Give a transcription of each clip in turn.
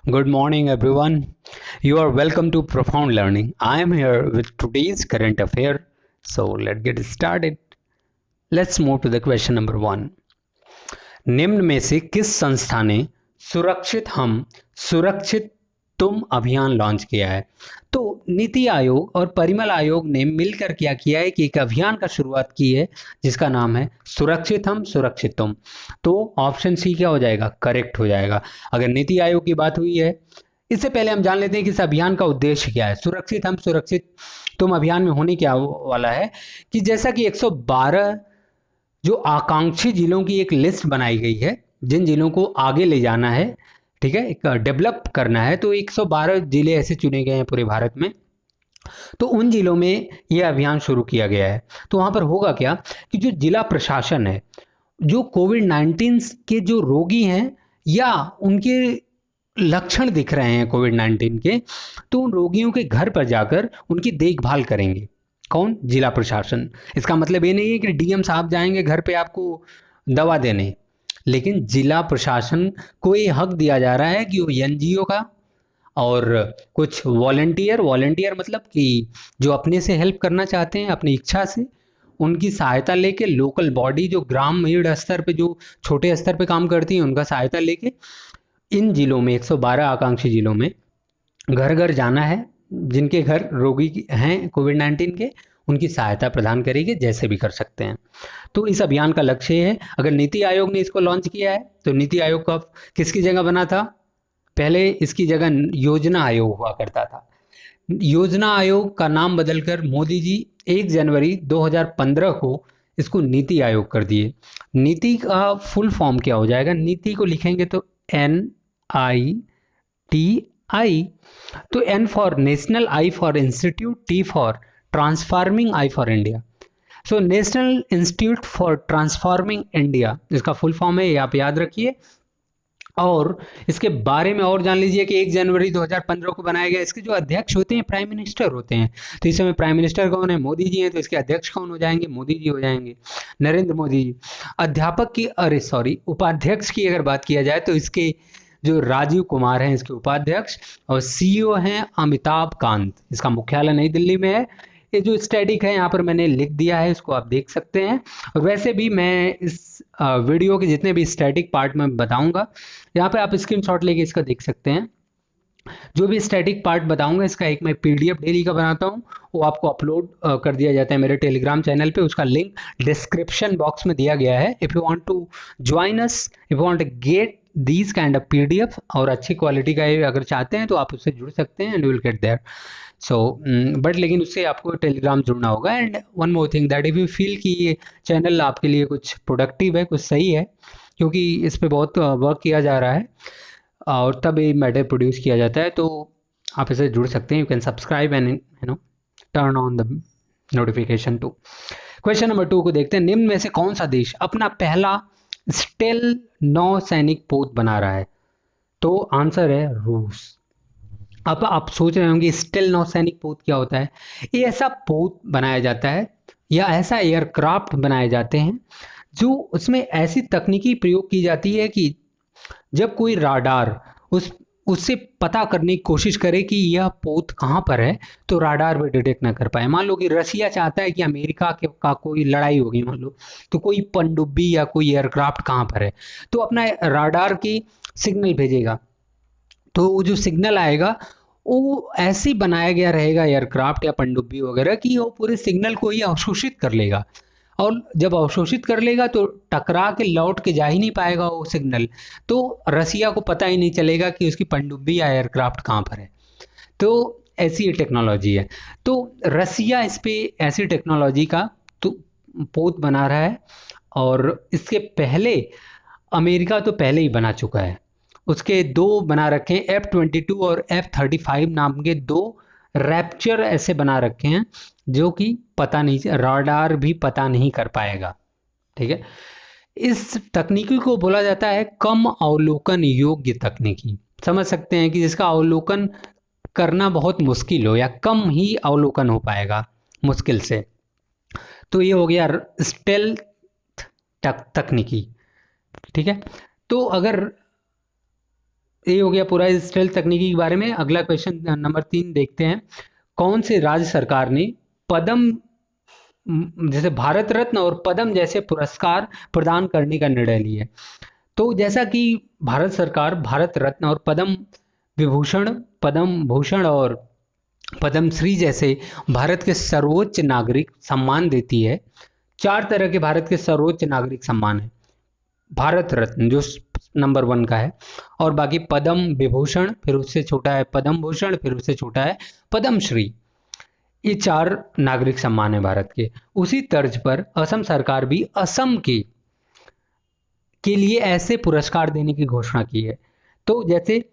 Good morning, everyone. You are welcome to Profound Learning. I am here with today's current affair. So let's get started. Let's move to the question number 1. निम्न में से किस संस्था ने सुरक्षित हम सुरक्षित तुम अभियान लॉन्च किया है? तो नीति आयोग और परिमल आयोग ने मिलकर क्या किया है कि एक अभियान का शुरुआत की है जिसका नाम है सुरक्षित हम सुरक्षित तुम। तो ऑप्शन सी क्या हो जाएगा? करेक्ट हो जाएगा। अगर नीति आयोग की बात हुई है, इससे पहले हम जान लेते हैं कि इस अभियान का उद्देश्य क्या है। सुरक्षित हम सुरक्षित तुम अभियान में होने क्या वाला है कि जैसा कि 112 जो आकांक्षी जिलों की एक लिस्ट बनाई गई है, जिन जिलों को आगे ले जाना है, ठीक है, एक डेवलप करना है, तो 112 जिले ऐसे चुने गए हैं पूरे भारत में। तो उन जिलों में यह अभियान शुरू किया गया है। तो वहां पर होगा क्या कि जो जिला प्रशासन है, जो कोविड-19 के जो रोगी हैं या उनके लक्षण दिख रहे हैं कोविड-19 के, तो उन रोगियों के घर पर जाकर उनकी देखभाल करेंगे। कौन? जिला प्रशासन। इसका मतलब ये नहीं है कि डीएम साहब जाएंगे घर पे आपको दवा देने, लेकिन जिला प्रशासन को ये हक दिया जा रहा है कि वो एनजीओ का और कुछ वॉलंटियर मतलब कि जो अपने से हेल्प करना चाहते हैं अपनी इच्छा से, उनकी सहायता लेके लोकल बॉडी जो ग्रामीण स्तर पे जो छोटे स्तर पे काम करती है उनका सहायता लेके इन जिलों में 112 आकांक्षी जिलों में घर घर जाना है। जिनके घर रोगी हैं कोविड-19 के, उनकी सहायता प्रदान करेंगे, जैसे भी कर सकते हैं। तो इस अभियान का लक्ष्य है। अगर नीति आयोग ने इसको लॉन्च किया है तो नीति आयोग का किसकी जगह बना था? पहले इसकी जगह योजना आयोग हुआ करता था। योजना आयोग का नाम बदलकर मोदी जी 1 जनवरी 2015 को इसको नीति आयोग कर दिए। नीति का फुल फॉर्म क्या हो जाएगा? नीति को लिखेंगे तो NITI। तो N for national, I for institute, T for transforming, I for India. So national institute for transforming India इसका फुल फॉर्म है, ये आप याद रखिए। और इसके बारे में और जान लीजिए कि 1 जनवरी 2015 को बनाया गया। इसके जो अध्यक्ष होते हैं प्राइम मिनिस्टर होते हैं। तो इस समय प्राइम मिनिस्टर कौन है? मोदी जी हैं। तो इसके अध्यक्ष कौन हो जाएंगे? मोदी जी हो जाएंगे, नरेंद्र मोदी जी। अध्यापक की उपाध्यक्ष की अगर बात किया जाए तो इसके जो राजीव कुमार हैं इसके उपाध्यक्ष, और सीईओ हैं अमिताभ कांत। इसका मुख्यालय नई दिल्ली में है। ये जो स्टैटिक है यहाँ पर मैंने लिख दिया है, इसको आप देख सकते हैं। और वैसे भी मैं इस वीडियो के जितने भी स्टैटिक पार्ट में बताऊंगा, यहाँ पे आप स्क्रीनशॉट लेके इसका देख सकते हैं। जो भी स्टैटिक पार्ट बताऊंगा इसका एक मैं पीडीएफ डेली का बनाता हूँ, वो आपको अपलोड कर दिया जाता है मेरे टेलीग्राम चैनल पे। उसका लिंक डिस्क्रिप्शन बॉक्स में दिया गया है। If you want to join us, if you want to get these kind of PDF और अच्छी क्वालिटी का अगर चाहते हैं तो आप उससे जुड़ सकते हैं and you will get there. So but लेकिन उससे आपको टेलीग्राम जुड़ना होगा। And one more thing that if you feel कि ये चैनल आपके लिए कुछ प्रोडक्टिव है, कुछ सही है, क्योंकि इस पे बहुत वर्क किया जा रहा है और तब ये मैटर प्रोड्यूस किया जाता है, तो आप इसे जुड़ सकते हैं। You can subscribe and turn on the notification too. Question number 2 को देखते हैं। निम्न में से कौन सा देश अपना पहला स्टेल नौसैनिक पोत बना रहा है? तो आंसर है रूस। अब आप सोच रहे होंगे स्टेल नौसैनिक पोत क्या होता है? ये ऐसा पोत बनाया जाता है या ऐसा एयरक्राफ्ट बनाए जाते हैं जो उसमें ऐसी तकनीकी प्रयोग की जाती है कि जब कोई राडार उससे पता करने की कोशिश करे कि यह पोत कहाँ पर है, तो राडार भी डिटेक्ट ना कर पाए। मान लो कि रसिया चाहता है कि अमेरिका का कोई लड़ाई होगी, मान लो, तो कोई पनडुब्बी या कोई एयरक्राफ्ट कहाँ पर है, तो अपना राडार की सिग्नल भेजेगा। तो वो जो सिग्नल आएगा वो ऐसे ही बनाया गया रहेगा एयरक्राफ्ट या पनडुब्बी वगैरह कि वो पूरे सिग्नल को ही अवशोषित कर लेगा। और जब अवशोषित कर लेगा तो टकरा के लौट के जा ही नहीं पाएगा वो सिग्नल, तो रसिया को पता ही नहीं चलेगा कि उसकी पनडुब्बी या एयरक्राफ्ट कहाँ पर है। तो ऐसी टेक्नोलॉजी है। तो रसिया इस पे ऐसी टेक्नोलॉजी का तो पोत बना रहा है। और इसके पहले अमेरिका तो पहले ही बना चुका है। उसके 2 बना रखे हैं, F-22 और F-35 नाम के 2 रैप्चर ऐसे बना रखे हैं जो कि पता नहीं, राडार भी पता नहीं कर पाएगा। ठीक है, इस तकनीकी को बोला जाता है कम अवलोकन योग्य तकनीकी। समझ सकते हैं कि जिसका अवलोकन करना बहुत मुश्किल हो या कम ही अवलोकन हो पाएगा मुश्किल से। तो ये हो गया स्टेल्थ तकनीकी। ठीक है, तो अगर ये हो गया पूरा स्टेल्थ तकनीकी के बारे में। अगला क्वेश्चन नंबर 3 देखते हैं। कौन से राज्य सरकार ने पद्म जैसे भारत रत्न और पद्म जैसे पुरस्कार प्रदान करने का निर्णय लिया है? तो जैसा कि भारत सरकार भारत रत्न और पद्म विभूषण, पद्म भूषण और पद्मश्री जैसे भारत के सर्वोच्च नागरिक सम्मान देती है। 4 तरह के भारत के सर्वोच्च नागरिक सम्मान है। भारत रत्न जो नंबर 1 का है, और बाकी पद्म विभूषण, फिर उससे छोटा है पद्म भूषण, फिर उससे छोटा है पद्मश्री। ये 4 नागरिक सम्मान है भारत के। उसी तर्ज पर असम सरकार भी असम के लिए ऐसे पुरस्कार देने की घोषणा की है। तो जैसे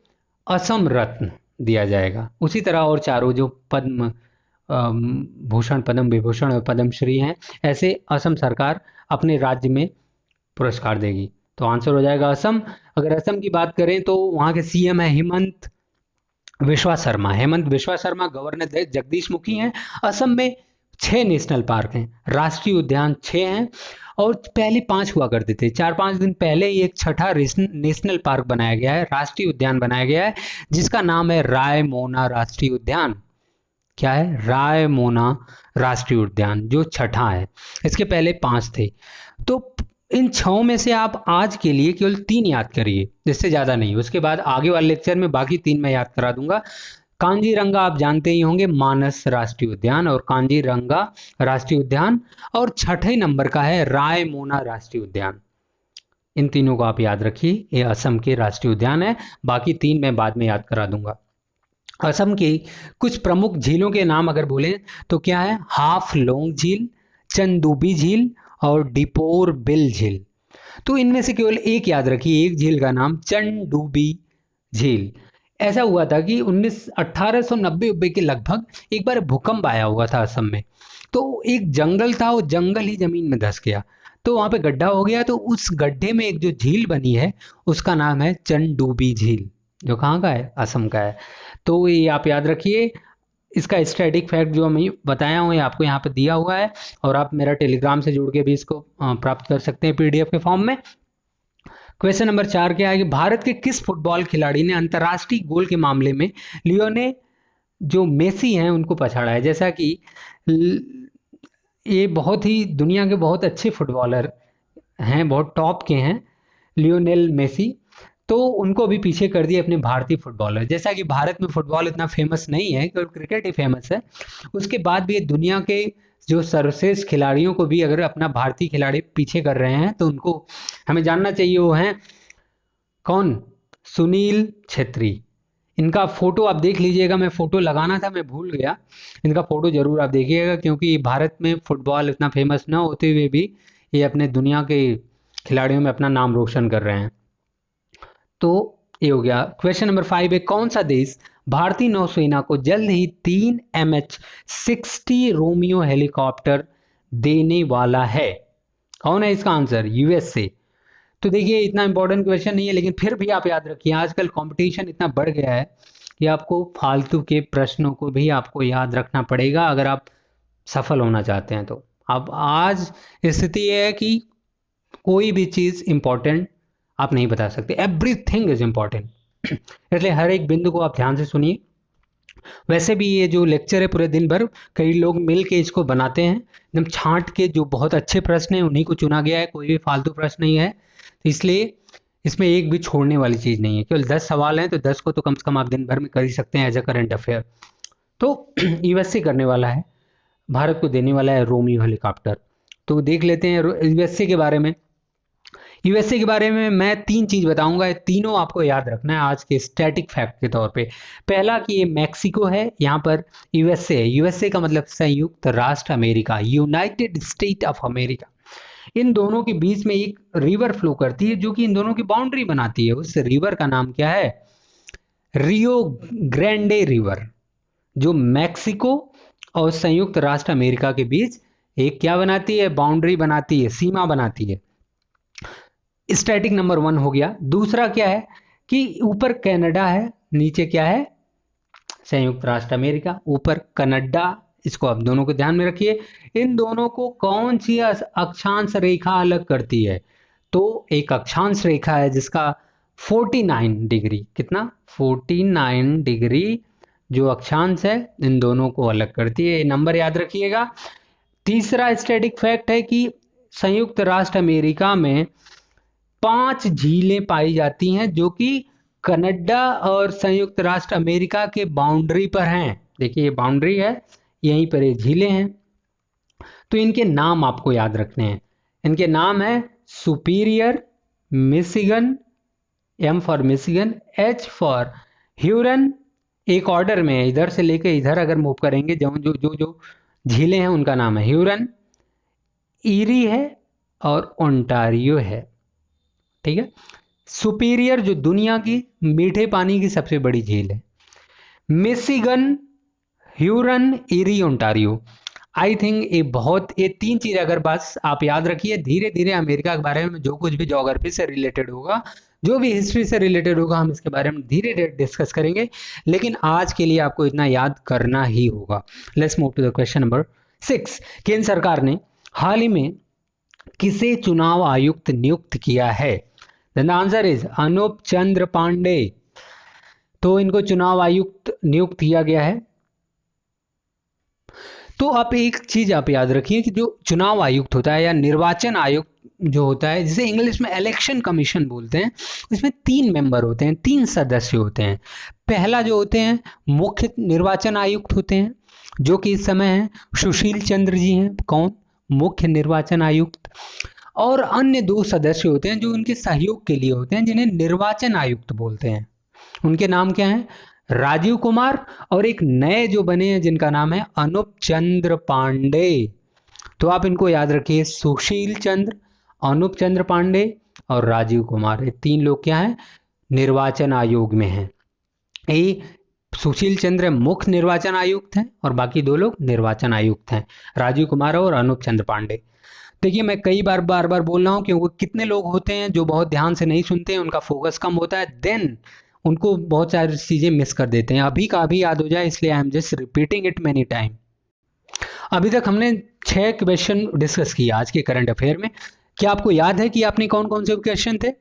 असम रत्न दिया जाएगा, उसी तरह और चारों जो पद्म भूषण, पद्म विभूषण और पद्मश्री हैं, ऐसे असम सरकार अपने राज्य में पुरस्कार देगी। तो आंसर हो जाएगा असम। अगर असम की बात करें तो वहाँ के सीएम है हेमंत विश्वा शर्मा। हेमंत विश्वा शर्मा गवर्नर जगदीश मुखी हैं। असम में 6 नेशनल पार्क हैं, राष्ट्रीय उद्यान 6 हैं, और पहले 5 हुआ करते थे। 4-5 दिन पहले ही एक छठा नेशनल पार्क बनाया गया है, राष्ट्रीय उद्यान बनाया गया है, जिसका नाम है रायमोना राष्ट्रीय उद्यान। क्या है? रायमोना राष्ट्रीय उद्यान, जो छठा है। इसके पहले 5 थे। तो इन 6 में से आप आज के लिए केवल 3 याद करिए, इससे ज़्यादा नहीं। उसके बाद आगे वाले लेक्चर में बाकी 3 मैं याद करा दूंगा। कांजीरंगा आप जानते ही होंगे, मानस राष्ट्रीय उद्यान और कांजीरंगा राष्ट्रीय उद्यान, और छठे नंबर का है रायमोना राष्ट्रीय उद्यान। इन तीनों को आप याद रखिए, ये असम के राष्ट्रीय उद्यान है। बाकी 3 मैं बाद में याद करा दूंगा। असम की कुछ प्रमुख झीलों के नाम अगर बोलें तो क्या है? हाफ लोंग झील, चंदूबी झील और डिपोर बिल झील। तो इनमें से केवल एक याद रखिए, एक झील का नाम चंडूबी झील। ऐसा हुआ था कि 1890 के लगभग एक बार भूकंप आया हुआ था असम में। तो एक जंगल था, वो जंगल ही जमीन में धंस गया, तो वहां पे गड्ढा हो गया। तो उस गड्ढे में एक जो झील बनी है उसका नाम है चंडूबी झील, जो कहाँ का है? असम का है। तो ये आप याद रखिए। इसका स्टैटिक फैक्ट जो मैं बताया हूँ ये आपको यहाँ पे दिया हुआ है, और आप मेरा टेलीग्राम से जुड़ के भी इसको प्राप्त कर सकते हैं पीडीएफ के फॉर्म में। क्वेश्चन नंबर 4 क्या है कि भारत के किस फुटबॉल खिलाड़ी ने अंतर्राष्ट्रीय गोल के मामले में लियोने जो मेसी हैं उनको पछाड़ा है? जैसा कि ये बहुत ही दुनिया के बहुत अच्छे फुटबॉलर हैं, बहुत टॉप के हैं, लियोनेल मेसी। तो उनको भी पीछे कर दिए अपने भारतीय फुटबॉलर। जैसा कि भारत में फुटबॉल इतना फेमस नहीं है, केवल क्रिकेट ही फेमस है, उसके बाद भी दुनिया के जो सर्वश्रेष्ठ खिलाड़ियों को भी अगर अपना भारतीय खिलाड़ी पीछे कर रहे हैं तो उनको हमें जानना चाहिए। वो हैं कौन? सुनील छेत्री। इनका फोटो आप देख लीजिएगा, मैं फोटो लगाना था, मैं भूल गया। इनका फोटो जरूर आप देखिएगा, क्योंकि भारत में फुटबॉल इतना फेमस ना होते हुए भी ये अपने दुनिया के खिलाड़ियों में अपना नाम रोशन कर रहे हैं। तो ये हो गया। क्वेश्चन नंबर 5 है, कौन सा देश भारतीय नौसेना को जल्द ही 3 MH-60 रोमियो हेलीकॉप्टर देने वाला है? कौन है इसका आंसर? यूएसए। तो देखिए इतना इंपॉर्टेंट क्वेश्चन नहीं है, लेकिन फिर भी आप याद रखिए, आजकल कंपटीशन इतना बढ़ गया है कि आपको फालतू के प्रश्नों को भी आपको याद रखना पड़ेगा अगर आप सफल होना चाहते हैं। तो अब आज स्थिति यह है कि कोई भी चीज़ इंपॉर्टेंट आप नहीं बता सकते, एवरीथिंग इज इंपॉर्टेंट। इसलिए हर एक बिंदु को आप ध्यान से सुनिए। वैसे भी ये जो लेक्चर है पूरे दिन भर कई लोग मिल के इसको बनाते हैं, एकदम छांट के, जो बहुत अच्छे प्रश्न हैं उन्हीं को चुना गया है, कोई भी फालतू प्रश्न नहीं है। तो इसलिए इसमें एक भी छोड़ने वाली चीज़ नहीं है। केवल 10 सवाल हैं, तो 10 को तो कम से कम आप दिन भर में कर ही सकते हैं एज अ करंट अफेयर। तो यूएसए करने वाला है, भारत को देने वाला है रोमियो हेलीकॉप्टर। तो देख लेते हैं यूएसए के बारे में। यूएसए के बारे में मैं 3 चीज बताऊंगा, ये तीनों आपको याद रखना है आज के स्टैटिक फैक्ट के तौर पे। पहला कि ये मैक्सिको है, यहाँ पर यूएसए है। यूएसए का मतलब संयुक्त राष्ट्र America, United State of America. इन दोनों के बीच में एक रिवर फ्लो करती है जो कि इन दोनों की बाउंड्री बनाती है। उस रिवर का नाम क्या है? रियो ग्रैंडे रिवर, जो मैक्सिको और संयुक्त राष्ट्र अमेरिका के बीच एक क्या बनाती है? बाउंड्री बनाती है, सीमा बनाती है। स्टैटिक नंबर 1 हो गया। दूसरा क्या है कि ऊपर कनाडा है, नीचे क्या है? संयुक्त राष्ट्र अमेरिका, ऊपर कनाडा। इसको आप दोनों को ध्यान में रखिए। इन दोनों को कौन सी अक्षांश रेखा अलग करती है? तो एक अक्षांश रेखा है जिसका 49 डिग्री, कितना 49 डिग्री जो अक्षांश है इन दोनों को अलग करती है, ये नंबर याद रखिएगा। तीसरा स्टैटिक फैक्ट है कि संयुक्त राष्ट्र अमेरिका में 5 झीलें पाई जाती हैं जो कि कनाडा और संयुक्त राष्ट्र अमेरिका के बाउंड्री पर हैं। देखिए ये बाउंड्री है, यहीं पर ये झीलें हैं। तो इनके नाम आपको याद रखने हैं। इनके नाम है Superior, Michigan, M for Michigan, H for Huron, एक ऑर्डर में है, इधर से लेके इधर अगर मूव करेंगे जो जो जो जो झीलें हैं उनका नाम है ह्यूरन, ईरी है और ओंटारियो है। ठीक है, सुपीरियर जो दुनिया की मीठे पानी की सबसे बड़ी झील है, Michigan, Huron, Erie, Ontario. I think ये 3 चीज अगर बस आप याद रखिए, धीरे धीरे अमेरिका के बारे में जो कुछ भी ज्योग्राफी से रिलेटेड होगा, जो भी हिस्ट्री से रिलेटेड होगा, हम इसके बारे में धीरे धीरे डिस्कस करेंगे, लेकिन आज के लिए आपको इतना याद करना ही होगा। Let's move to the question number 6। केंद्र सरकार ने हाल ही में किसे चुनाव आयुक्त नियुक्त किया है? द आंसर इज अनूप चंद्र पांडे। तो इनको चुनाव आयुक्त नियुक्त किया गया है। तो आप एक चीज आप याद रखिए कि जो चुनाव आयुक्त होता है या निर्वाचन आयुक्त जो होता है, जिसे इंग्लिश में इलेक्शन कमीशन बोलते हैं, इसमें 3 मेंबर होते हैं, 3 सदस्य होते हैं। पहला जो होते हैं मुख्य निर्वाचन आयुक्त होते हैं, जो कि इस समय है सुशील चंद्र जी हैं। कौन? मुख्य निर्वाचन आयुक्त। और अन्य 2 सदस्य होते हैं जो उनके सहयोग के लिए होते हैं, जिन्हें निर्वाचन आयुक्त बोलते हैं। उनके नाम क्या हैं? राजीव कुमार, और एक नए जो बने हैं जिनका नाम है अनूप चंद्र पांडे। तो आप इनको याद रखिए, सुशील चंद्र, अनूप चंद्र पांडे और राजीव कुमार, ये 3 लोग क्या हैं? निर्वाचन आयोग में हैं। ये सुशील चंद्र मुख्य निर्वाचन आयुक्त हैं और बाकी 2 लोग निर्वाचन आयुक्त हैं, राजीव कुमार और अनूप चंद्र पांडे। देखिए मैं कई बार बोल रहा हूँ क्योंकि कितने लोग होते हैं जो बहुत ध्यान से नहीं सुनते हैं, उनका फोकस कम होता है, देन उनको बहुत सारी चीज़ें मिस कर देते हैं। अभी का अभी याद हो जाए, इसलिए I am just repeating it many time. अभी तक हमने 6 क्वेश्चन डिस्कस किया आज के करंट अफेयर में। क्या आपको याद है कि आपने कौन कौन से क्वेश्चन थे?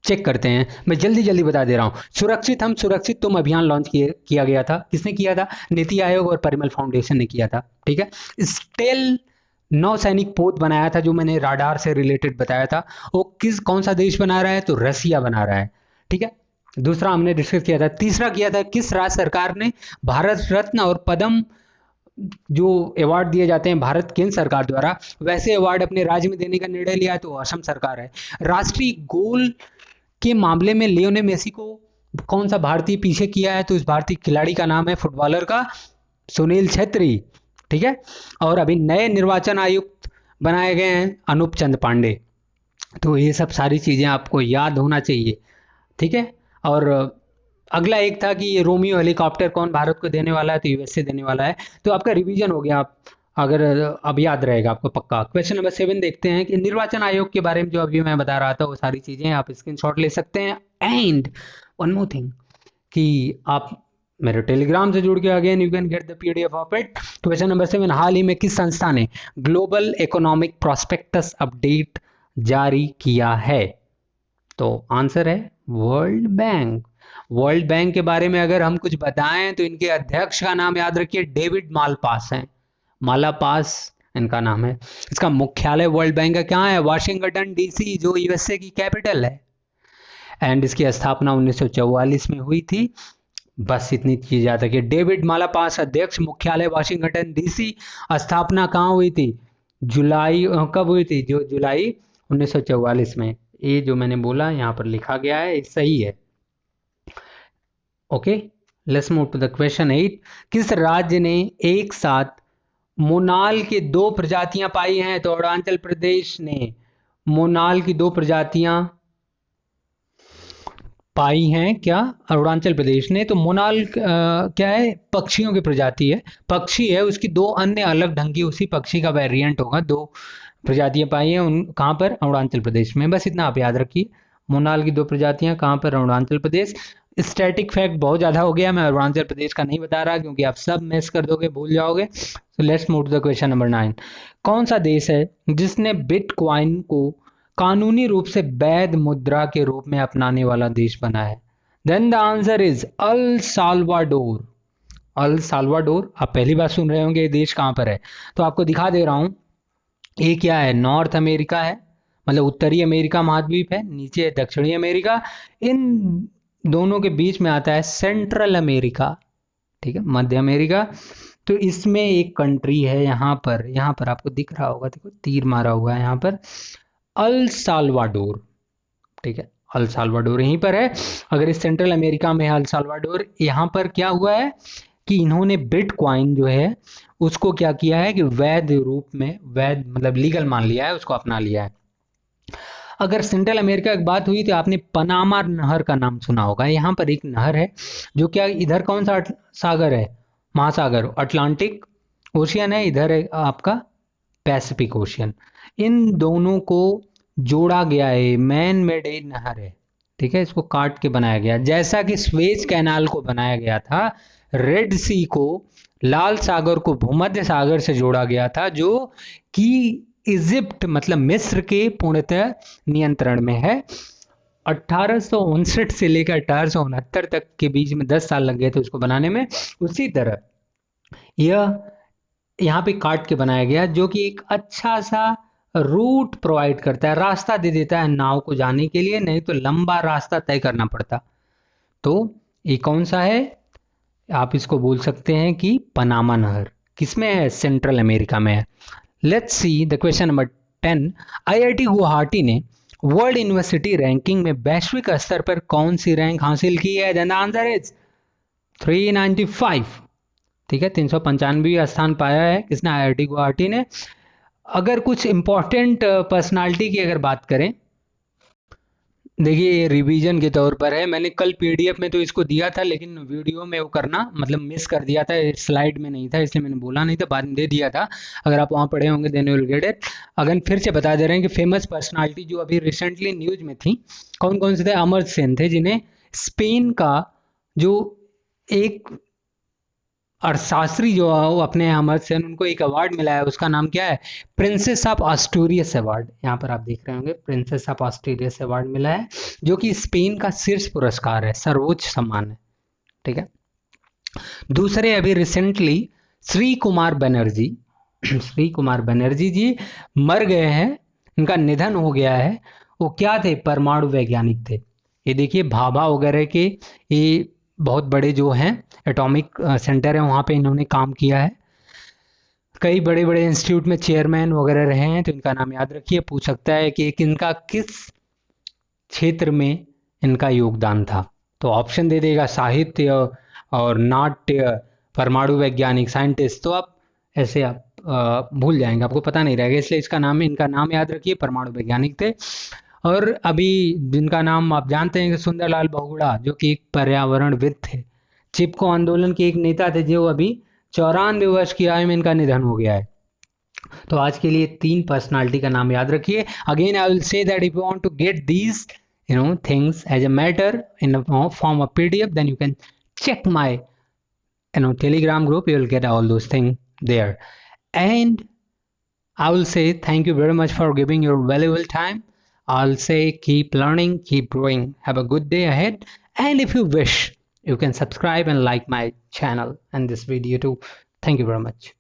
चेक करते हैं, मैं जल्दी जल्दी बता दे रहा हूँ। सुरक्षित हम सुरक्षित तुम अभियान लॉन्च किया गया था। किसने किया था? नीति आयोग और परिमल फाउंडेशन ने किया था। ठीक है। स्टेल नौसैनिक पोत बनाया था, जो मैंने राडार से रिलेटेड बताया था, वो कौन सा देश बना रहा है? तो रसिया बना रहा है। ठीक है, दूसरा हमने डिस्कस किया था। तीसरा किया था किस राज्य सरकार ने भारत रत्न और पद्म जो अवार्ड दिए जाते हैं भारत केंद्र सरकार द्वारा, वैसे अवार्ड अपने राज्य में देने का निर्णय लिया है? तो असम सरकार है। राष्ट्रीय गोल के मामले में लियोनेल मेसी को कौन सा भारतीय पीछे किया है? तो इस भारतीय खिलाड़ी का नाम है फुटबॉलर का सुनील छेत्री। ठीक है, और अभी नए निर्वाचन आयुक्त बनाए गए हैं अनूप चंद्र पांडे। तो ये सब सारी चीजें आपको याद होना चाहिए। ठीक है, और अगला एक था कि ये रोमियो हेलीकॉप्टर कौन भारत को देने वाला है? तो यूएसए देने वाला है। तो आपका रिवीजन हो गया, आप अगर अब याद रहेगा आपको पक्का। क्वेश्चन नंबर 7 देखते हैं कि निर्वाचन आयोग के बारे में जो अभी मैं बता रहा था वो सारी चीजें आप स्क्रीनशॉट ले सकते हैं। एंड वन मोर थिंग कि आप मेरे टेलीग्राम से जुड़ के again you can get the PDF of it. Question number 7, हाल ही में किस संस्था ने ग्लोबल इकोनॉमिक प्रोस्पेक्टस अपडेट जारी किया है? तो आंसर है वर्ल्ड बैंक। वर्ल्ड बैंक के बारे में अगर हम कुछ बताएं तो इनके अध्यक्ष का नाम याद रखिए, डेविड मालपास है। मालापास इनका नाम है। इसका मुख्यालय वर्ल्ड बैंक का कहाँ है? वाशिंगटन डीसी, जो यूएसए की कैपिटल है। एंड इसकी स्थापना 1944 में हुई थी। बस इतनी चीज याद रखिए, डेविड मालापास अध्यक्ष, मुख्यालय वाशिंगटन डीसी। स्थापना कहाँ हुई थी? जुलाई कब हुई थी? जो जुलाई 1944 में। ये जो मैंने बोला यहाँ पर लिखा गया है सही है। Okay, let's move to the question 8। किस राज्य ने एक साथ मोनाल की 2 प्रजातियां पाई हैं? तो अरुणाचल प्रदेश ने मोनाल की 2 प्रजातियां पाई हैं। क्या? अरुणाचल प्रदेश ने। तो मोनाल क्या है? पक्षियों की प्रजाति है, पक्षी है, उसकी 2 अन्य अलग ढंग की उसी पक्षी का वेरिएंट होगा। 2 प्रजातियां पाई हैं उन कहाँ पर? अरुणाचल प्रदेश में। बस इतना आप याद रखिए, मोनाल की 2 प्रजातियां कहाँ पर? अरुणाचल प्रदेश। स्टैटिक फैक्ट बहुत ज्यादा हो गया, मैं अरुणाचल प्रदेश का नहीं बता रहा क्योंकि आप सब मिस कर दोगे, भूल जाओगे। So let's move to the question number 9। कौन सा देश है जिसने बिटकॉइन को कानूनी रूप से वैध मुद्रा के रूप में अपनाने वाला देश बना है? Then the answer is El Salvador. El Salvador, आप पहली बार सुन रहे होंगे ये देश कहाँ पर है, तो आपको दिखा दे रहा हूँ। ये क्या है, नॉर्थ अमेरिका है, मतलब उत्तरी अमेरिका महाद्वीप है, नीचे है दक्षिणी अमेरिका, इन दोनों के बीच में आता है सेंट्रल अमेरिका, ठीक है, मध्य अमेरिका। तो इसमें एक कंट्री है यहाँ पर आपको दिख रहा होगा, देखो तीर मारा हुआ है यहाँ पर, अल साल्वाडोर, ठीक है, अल साल्वाडोर यहीं पर है। अगर इस सेंट्रल अमेरिका में है अल साल्वाडोर, यहाँ पर क्या हुआ है कि इन्होंने बिटकॉइन जो है उसको क्या किया है कि वैध रूप में, वैध मतलब लीगल मान लिया है, उसको अपना लिया है। अगर सेंट्रल अमेरिका की बात हुई तो आपने पनामा नहर का नाम सुना होगा। यहाँ पर एक नहर है जो क्या, इधर कौन सा सागर है, महासागर अटलांटिक ओशियन है, इधर है आपका पैसिफिक ओशियन। इन दोनों को जोड़ा गया है, मैन मेड ए नहर है, ठीक है, इसको काट के बनाया गया, जैसा कि स्वेज कैनाल को बनाया गया था, रेड सी को, लाल सागर को भूमध्य सागर से जोड़ा गया था, जो कि इजिप्ट मतलब मिस्र के पूर्णतः नियंत्रण में है। 1859 से लेकर 1869 तक के बीच में 10 साल लग गए थे उसको बनाने में। उसी तरह यह यहाँ पे काट के बनाया गया, जो कि एक अच्छा सा रूट प्रोवाइड करता है, रास्ता दे देता है नाव को जाने के लिए, नहीं तो लंबा रास्ता तय करना पड़ता। तो ये कौन सा है, आप इसको बोल सकते हैं कि पनामा नहर। किसमें है, सेंट्रल अमेरिका में है। Let's see the question number 10। IIT Guwahati ने वर्ल्ड यूनिवर्सिटी रैंकिंग में वैश्विक स्तर पर कौन सी रैंक हासिल की है? देन द आंसर इज 395, ठीक है, 395 स्थान पाया है किसने, आईआईटी गुवाहाटी ने। अगर कुछ इंपॉर्टेंट पर्सनालिटी की अगर बात करें, देखिए ये रिवीजन के तौर पर है, मैंने कल पीडीएफ में तो इसको दिया था, लेकिन वीडियो में वो करना मतलब मिस कर दिया था, स्लाइड में नहीं था, इसलिए मैंने बोला नहीं था, बाद में दे दिया था। अगर आप वहाँ पढ़े होंगे then you will get it. अगर फिर से बता दे रहे हैं कि फेमस पर्सनालिटी जो अभी रिसेंटली न्यूज में थी, कौन कौन से थे? अमर्त्य सेन थे, जिन्हें स्पेन का जो एक अर्थशास्त्री जो वो अपने अमर्त्य सेन, उनको एक अवार्ड मिला है, उसका नाम क्या है, प्रिंसेस ऑफ ऑस्ट्रेरियस अवार्ड। यहाँ पर आप देख रहे होंगे प्रिंसेस ऑफ ऑस्ट्रेरियस अवार्ड मिला है, जो कि स्पेन का शीर्ष पुरस्कार है, सर्वोच्च सम्मान है, ठीक है। दूसरे अभी रिसेंटली श्री कुमार बनर्जी श्री कुमार बनर्जी जी मर गए हैं, इनका निधन हो गया है। वो क्या थे, परमाणु वैज्ञानिक थे। ये देखिए भाभा वगैरह के ये बहुत बड़े जो हैं एटॉमिक सेंटर है, वहाँ पे इन्होंने काम किया है, कई बड़े बड़े इंस्टीट्यूट में चेयरमैन वगैरह रहे हैं, तो इनका नाम याद रखिए। पूछ सकता है कि इनका किस क्षेत्र में इनका योगदान था, तो ऑप्शन दे देगा साहित्य और नाट्य, परमाणु वैज्ञानिक, साइंटिस्ट, तो आप ऐसे आप भूल जाएंगे, आपको पता नहीं रहेगा, इसलिए इसका नाम, इनका नाम याद रखिए, परमाणु वैज्ञानिक थे। और अभी जिनका नाम आप जानते हैं कि सुंदरलाल बहुगुणा, जो कि एक पर्यावरणविद थे, चिपको आंदोलन के एक नेता थे, जो अभी 94 वर्ष की आयु में इनका निधन हो गया है। तो आज के लिए 3 पर्सनालिटी का नाम याद रखिए। Again I will say that if you want to get these things as a matter in the form of PDF, then you can check my Telegram group. You will get all those things there. And I will say thank you very much for giving your valuable time. I'll say keep learning, keep growing. Have a good day ahead. And if you wish, you can subscribe and like my channel and this video too. Thank you very much.